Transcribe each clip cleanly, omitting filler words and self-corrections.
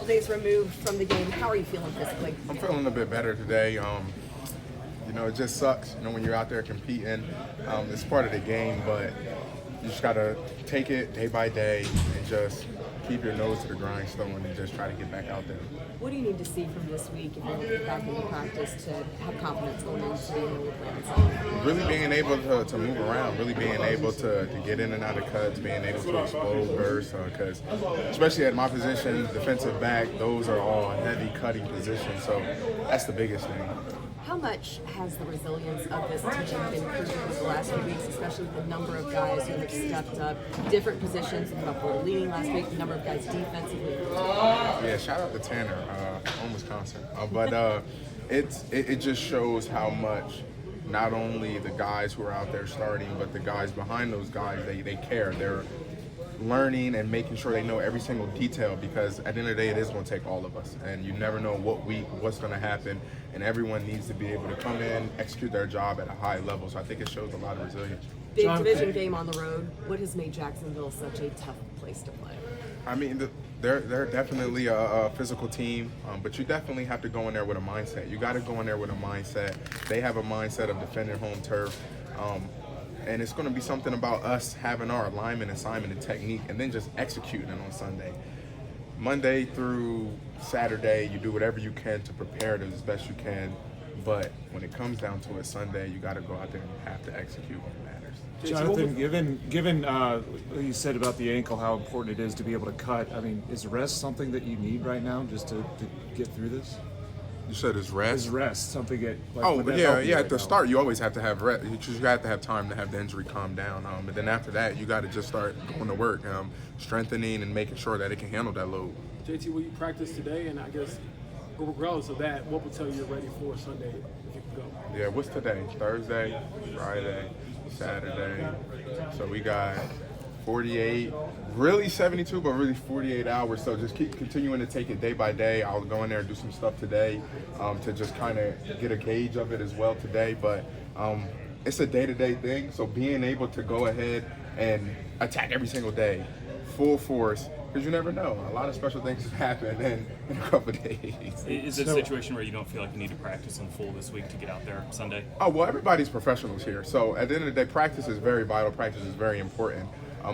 days removed from the game. How are you feeling physically? I'm feeling a bit better today. It just sucks, when you're out there competing. It's part of the game, but you just got to take it day by day and just keep your nose to the grindstone and just try to get back out there. What do you need to see from this week if you're going to get back into practice to have confidence going into the new plans? Really being able to move around, really being able to get in and out of cuts, being able to explode bursts, because especially at my position, defensive back, those are all heavy cutting positions, so that's the biggest thing. How much has the resilience of this team been proven over the last few weeks, especially with the number of guys who have stepped up, different positions, about Florida leading last week, the number of guys defensively? Yeah, shout out to Tanner, on Wisconsin. It just shows how much not only the guys who are out there starting, but the guys behind those guys, they care. They're learning and making sure they know every single detail, because at the end of the day, it is going to take all of us, and you never know what's going to happen, and everyone needs to be able to come in, execute their job at a high level. So I think it shows a lot of resilience. Big division game on the road. What has made Jacksonville such a tough place to play? I mean, they're definitely a physical team, but you definitely have to go in there with a mindset. You got to go in there with a mindset. They have a mindset of defending home turf. And it's going to be something about us having our alignment, assignment, and technique, and then just executing it on Sunday. Monday through Saturday, you do whatever you can to prepare it as best you can. But when it comes down to it, Sunday, you got to go out there and have to execute when it matters. Jonathan, given what you said about the ankle, how important it is to be able to cut, I mean, is rest something that you need right now just to get through this? You said it's rest? Is rest something that, at the start, you always have to have rest. You have to have time to have the injury calm down. But then after that, you got to just start going to work, strengthening and making sure that it can handle that load. JT, will you practice today? And I guess regardless of that, what will tell you you're ready for Sunday if you can go? Yeah, what's today? Thursday, Friday, Saturday. So we got 48, really 72, but really 48 hours. So just keep continuing to take it day by day. I'll go in there and do some stuff today to just kind of get a gauge of it as well today. But it's a day-to-day thing. So being able to go ahead and attack every single day, full force, because you never know. A lot of special things happen in a couple of days. Is it a situation where you don't feel like you need to practice in full this week to get out there Sunday? Oh, well, everybody's professionals here. So at the end of the day, practice is very vital. Practice is very important.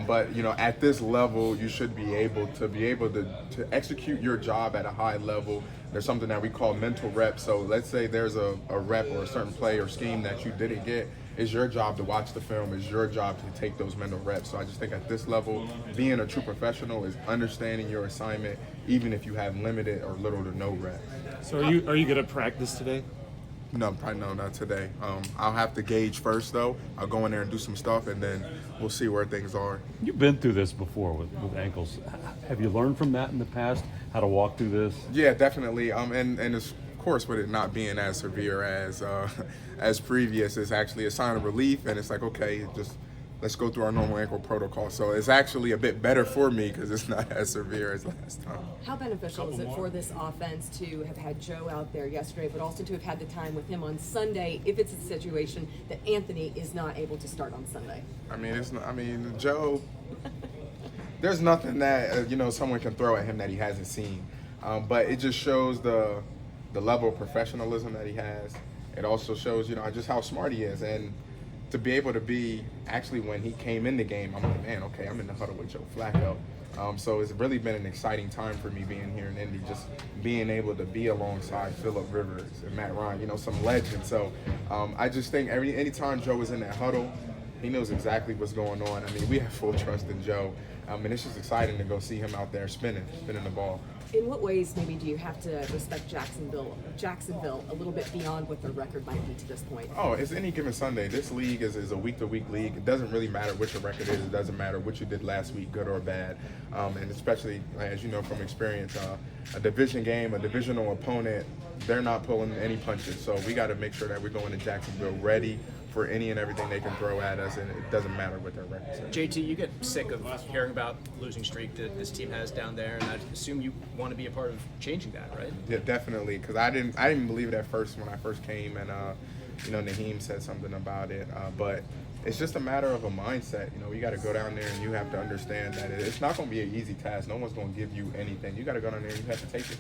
But at this level, you should be able to execute your job at a high level. There's something that we call mental reps. So let's say there's a rep or a certain play or scheme that you didn't get. It's your job to watch the film. It's your job to take those mental reps. So I just think at this level, being a true professional is understanding your assignment, even if you have limited or little to no reps. So are you going to practice today? No, probably not today. I'll have to gauge first, though. I'll go in there and do some stuff, and then we'll see where things are. You've been through this before with ankles. Have you learned from that in the past, how to walk through this? Yeah, definitely. And of course, with it not being as severe as previous, it's actually a sign of relief, and it's like, okay, just let's go through our normal ankle protocol. So it's actually a bit better for me because it's not as severe as last time. How beneficial is it for this offense to have had Joe out there yesterday, but also to have had the time with him on Sunday if it's a situation that Anthony is not able to start on Sunday? Joe, there's nothing that someone can throw at him that he hasn't seen. But it just shows the level of professionalism that he has. It also shows, just how smart he is. And to be able to be, actually when he came in the game, I'm like, man, okay, I'm in the huddle with Joe Flacco. So it's really been an exciting time for me being here in Indy, just being able to be alongside Phillip Rivers and Matt Ryan, some legends. So I just think anytime Joe is in that huddle, he knows exactly what's going on. I mean, we have full trust in Joe. And it's just exciting to go see him out there spinning the ball. In what ways maybe do you have to respect Jacksonville a little bit beyond what their record might be to this point? Oh, it's any given Sunday. This league is a week-to-week league. It doesn't really matter what your record is. It doesn't matter what you did last week, good or bad. And especially, as you know from experience, a division game, a divisional opponent, they're not pulling any punches. So we got to make sure that we're going to Jacksonville ready for any and everything they can throw at us, and it doesn't matter what their record is. JT, you get sick of hearing about losing streak that this team has down there, and I assume you want to be a part of changing that, right? Yeah, definitely, because I didn't believe it at first when I first came, and You know, Naheem said something about it, but it's just a matter of a mindset. You know, you got to go down there and you have to understand that it's not going to be an easy task. No one's going to give you anything. You got to go down there and you have to take it.